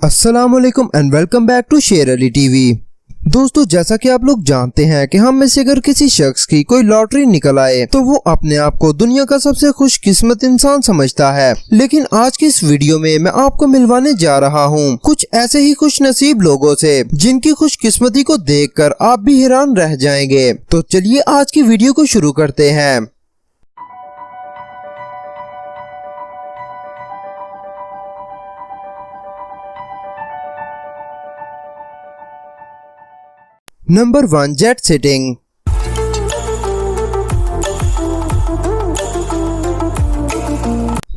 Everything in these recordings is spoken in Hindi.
अस्सलामुअलैकुम एंड वेलकम बैक टू शेर अली टीवी। दोस्तों, जैसा कि आप लोग जानते हैं कि हम में से अगर किसी शख्स की कोई लॉटरी निकल आए तो वो अपने आप को दुनिया का सबसे खुशकिस्मत इंसान समझता है। लेकिन आज की इस वीडियो में मैं आपको मिलवाने जा रहा हूँ कुछ ऐसे ही खुश नसीब लोगों से जिनकी खुशकिस्मती को देखकर आप भी हैरान रह जाएंगे। तो चलिए आज की वीडियो को शुरू करते हैं। Number 1, jet setting.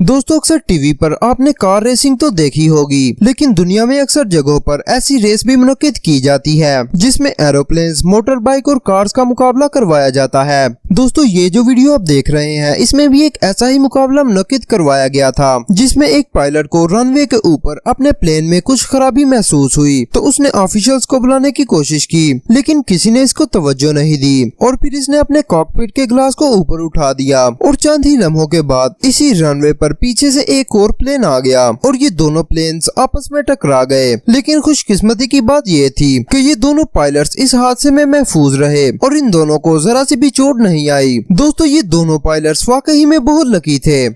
दोस्तों, अक्सर टीवी पर आपने कार रेसिंग तो देखी होगी, लेकिन दुनिया में अक्सर जगहों पर ऐसी रेस भी मुनक्किद की जाती है जिसमें एरोप्लेन्स, मोटर बाइक और कार्स का मुकाबला करवाया जाता है। दोस्तों, ये जो वीडियो आप देख रहे हैं इसमें भी एक ऐसा ही मुकाबला मुनक्किद करवाया गया था जिसमें एक पायलट को रनवे के ऊपर अपने प्लेन में कुछ खराबी महसूस हुई तो उसने ऑफिशियल्स को बुलाने की कोशिश की, लेकिन किसी ने इसको तवज्जो नहीं दी और फिर इसने अपने कॉकपिट के ग्लास को ऊपर उठा दिया और चंद ही लम्हों के बाद इसी रनवे पर पीछे से एक और प्लेन आ गया और ये दोनों प्लेन्स आपस में टकरा गए। लेकिन खुशकिस्मती की बात ये थी कि ये दोनों पायलट्स इस हादसे में महफूज रहे और इन दोनों को जरा सी भी चोट नहीं आई। दोस्तों, ये दोनों पायलट्स वाकई में बहुत लकी थे।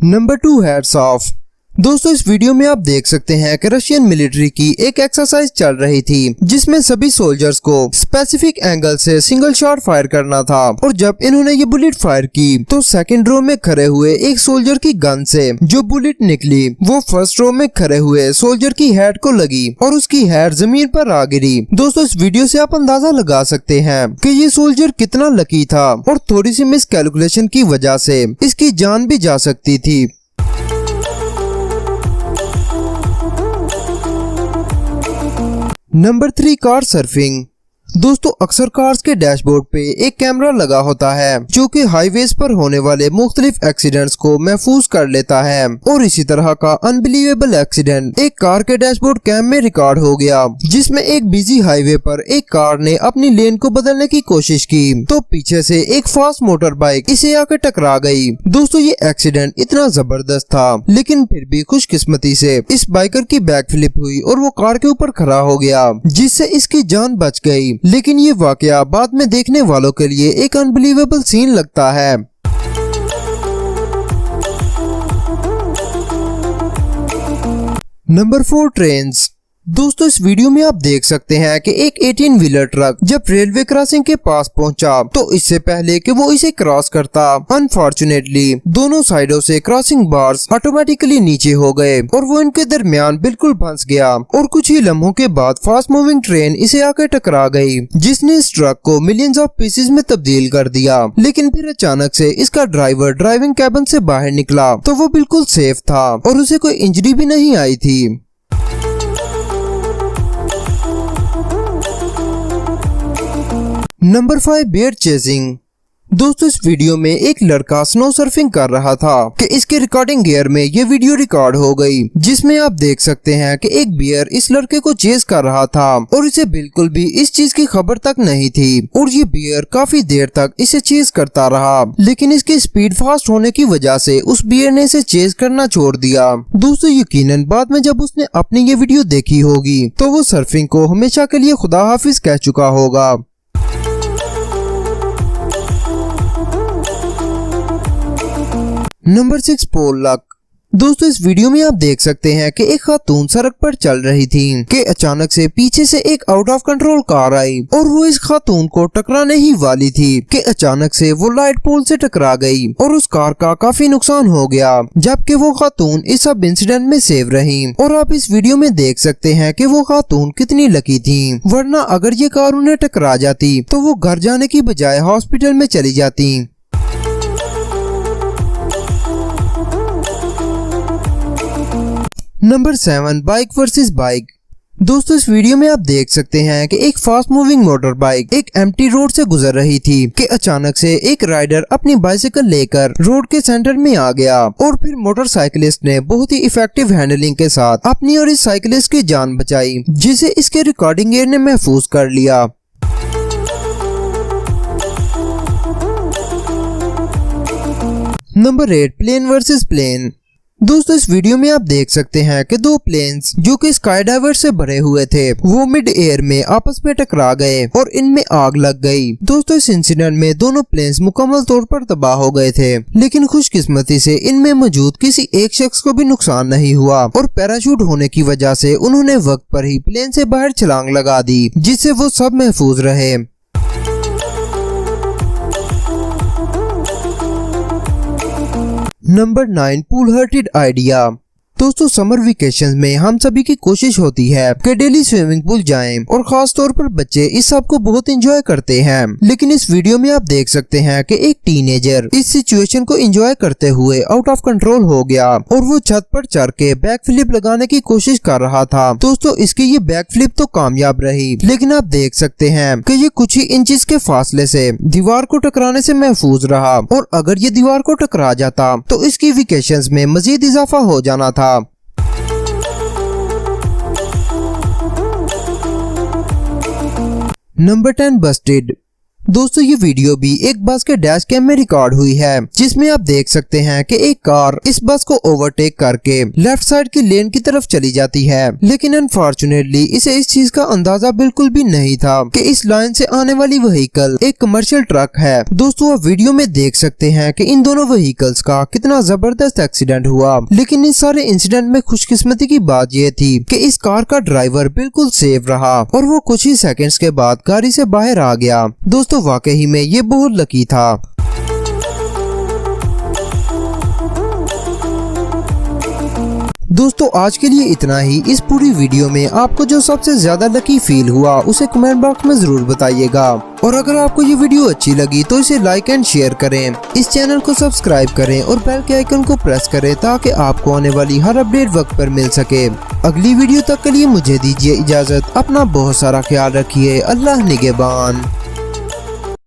Number 2, hats off. दोस्तों, इस वीडियो में आप देख सकते हैं कि रशियन मिलिट्री की एक एक्सरसाइज चल रही थी जिसमें सभी सोल्जर्स को स्पेसिफिक एंगल से सिंगल शॉट फायर करना था और जब इन्होंने ये बुलेट फायर की तो सेकंड रो में खड़े हुए एक सोल्जर की गन से जो बुलेट निकली वो फर्स्ट रो में खड़े हुए सोल्जर की हेड को लगी और उसकी हेड जमीन पर आ गिरी। दोस्तों, इस वीडियो से आप अंदाजा लगा सकते हैं कि ये सोल्जर कितना लकी था और थोड़ी सी मिस कैलकुलेशन की वजह से इसकी जान भी जा सकती थी। Number 3, car surfing. दोस्तों, अक्सर कार्स के डैशबोर्ड पे एक कैमरा लगा होता है जो कि हाईवेज पर होने वाले मुख्तलिफ एक्सीडेंट्स को महफूज कर लेता है और इसी तरह का अनबिलीवेबल एक्सीडेंट एक कार के डैशबोर्ड कैम में रिकॉर्ड हो गया जिसमें एक बिजी हाईवे पर एक कार ने अपनी लेन को बदलने की कोशिश की तो पीछे से एक फास्ट मोटर बाइक इसे आकर टकरा गई। दोस्तों, ये एक्सीडेंट इतना जबरदस्त था लेकिन फिर भी खुशकिस्मती से इस बाइकर की बैक फ्लिप हुई और वो कार के ऊपर खड़ा हो गया जिससे इसकी जान बच गई। लेकिन ये वाकया बाद में देखने वालों के लिए एक अनबिलीवेबल सीन लगता है। Number 4, trains. दोस्तों, इस वीडियो में आप देख सकते हैं कि एक 18 व्हीलर ट्रक जब रेलवे क्रॉसिंग के पास पहुंचा तो इससे पहले कि वो इसे क्रॉस करता अनफॉर्चुनेटली दोनों साइडों से क्रॉसिंग बार्स ऑटोमेटिकली नीचे हो गए और वो इनके दरमियान बिल्कुल फंस गया और कुछ ही लम्हों के बाद फास्ट मूविंग ट्रेन इसे आकर टकरा गई जिसने इस ट्रक को मिलियंस ऑफ पीसेस में तब्दील कर दिया। लेकिन फिर अचानक से इसका ड्राइवर ड्राइविंग कैबिन से बाहर निकला तो वो बिल्कुल सेफ था और उसे कोई इंजरी भी नहीं आई थी। Number 5, bear chasing. दोस्तों, इस वीडियो में एक लड़का स्नो सर्फिंग कर रहा था कि इसके रिकॉर्डिंग गियर में ये वीडियो रिकॉर्ड हो गई जिसमें आप देख सकते हैं कि एक बियर इस लड़के को चेज कर रहा था और इसे बिल्कुल भी इस चीज की खबर तक नहीं थी और ये बियर काफी देर तक इसे चेज करता रहा लेकिन इसकी स्पीड फास्ट होने की वजह से उस बियर ने इसे चेज करना छोड़ दिया। दोस्तों, यकीनन बाद में जब उसने अपनी ये वीडियो देखी होगी तो वो सर्फिंग को हमेशा के लिए खुदा हाफिज कह चुका होगा। नंबर 6, पोल लक। दोस्तों, इस वीडियो में आप देख सकते हैं कि एक खातून सड़क पर चल रही थी कि अचानक से पीछे से एक आउट ऑफ कंट्रोल कार आई और वो इस खातून को टकराने ही वाली थी कि अचानक से वो लाइट पोल से टकरा गई और उस कार का काफी नुकसान हो गया जबकि वो खातून इस सब इंसिडेंट में सेव रही। और आप इस वीडियो में देख सकते हैं कि वो खातून कितनी लकी थी, वरना अगर ये कार उन्हें टकरा जाती तो वो घर जाने की बजाय हॉस्पिटल में चली जाती। Number 7, bike versus bike. दोस्तों, इस वीडियो में आप देख सकते हैं कि एक फास्ट मूविंग मोटर बाइक एक एम्प्टी रोड से गुजर रही थी कि अचानक से एक राइडर अपनी बाइसिकल लेकर रोड के सेंटर में आ गया और फिर मोटरसाइकिलिस्ट ने बहुत ही इफेक्टिव हैंडलिंग के साथ अपनी और इस साइकिलिस्ट की जान बचाई जिसे इसके रिकॉर्डिंग गियर ने महफूज कर लिया। Number 8 plane versus plane. दोस्तों इस वीडियो में आप देख सकते हैं कि दो प्लेन्स जो कि स्काई डाइवर से भरे हुए थे वो मिड एयर में आपस में टकरा गए और इनमें आग लग गई। दोस्तों इस इंसिडेंट में दोनों प्लेन्स मुकम्मल तौर पर तबाह हो गए थे, लेकिन खुशकिस्मती से इनमें मौजूद किसी एक शख्स को भी नुकसान नहीं हुआ और पैराशूट होने की वजह से उन्होंने वक्त पर ही प्लेन से बाहर छलांग लगा दी, जिससे वो सब महफूज रहे। Number 9 pool hearted idea. दोस्तों समर वेकेशन में हम सभी की कोशिश होती है कि डेली स्विमिंग पूल जाएं और खास तौर पर बच्चे इस सब को बहुत एंजॉय करते हैं, लेकिन इस वीडियो में आप देख सकते हैं कि एक टीनेजर इस सिचुएशन को एंजॉय करते हुए आउट ऑफ कंट्रोल हो गया और वो छत पर चढ़ के बैक फ्लिप लगाने की कोशिश कर रहा था। दोस्तों इसकी ये बैक फ्लिप तो कामयाब रही, लेकिन आप देख सकते हैं कि ये कुछ ही इंचेस के फासले से दीवार को टकराने से महफूज रहा और अगर ये दीवार को टकरा जाता तो इसकी वेकेशंस में मजीद इजाफा हो जाना था। Number 10 Busted. दोस्तों ये वीडियो भी एक बस के डैश कैम में रिकॉर्ड हुई है, जिसमें आप देख सकते हैं कि एक कार इस बस को ओवरटेक करके लेफ्ट साइड की लेन की तरफ चली जाती है, लेकिन अनफॉर्चुनेटली इसे इस चीज का अंदाजा बिल्कुल भी नहीं था कि इस लाइन से आने वाली व्हीकल एक कमर्शियल ट्रक है। दोस्तों आप वीडियो में देख सकते हैं कि इन दोनों व्हीकल्स का कितना जबरदस्त एक्सीडेंट हुआ, लेकिन इस सारे इंसिडेंट में खुशकिस्मती की बात यह थी कि इस कार का ड्राइवर बिल्कुल सेफ रहा और वो कुछ ही सेकंड्स के बाद गाड़ी से बाहर आ गया। दोस्तों वाकई में ये बहुत लकी था। दोस्तों आज के लिए इतना ही। इस पूरी वीडियो में आपको जो सबसे ज्यादा लकी फील हुआ उसे कमेंट बॉक्स में जरूर बताइएगा, और अगर आपको ये वीडियो अच्छी लगी तो इसे लाइक एंड शेयर करें, इस चैनल को सब्सक्राइब करें और बेल के आइकन को प्रेस करें ताकि आपको आने वाली हर अपडेट वक्त पर मिल सके। अगली वीडियो तक के लिए मुझे दीजिए इजाजत। अपना बहुत सारा ख्याल रखिए। अल्लाह निगहबान।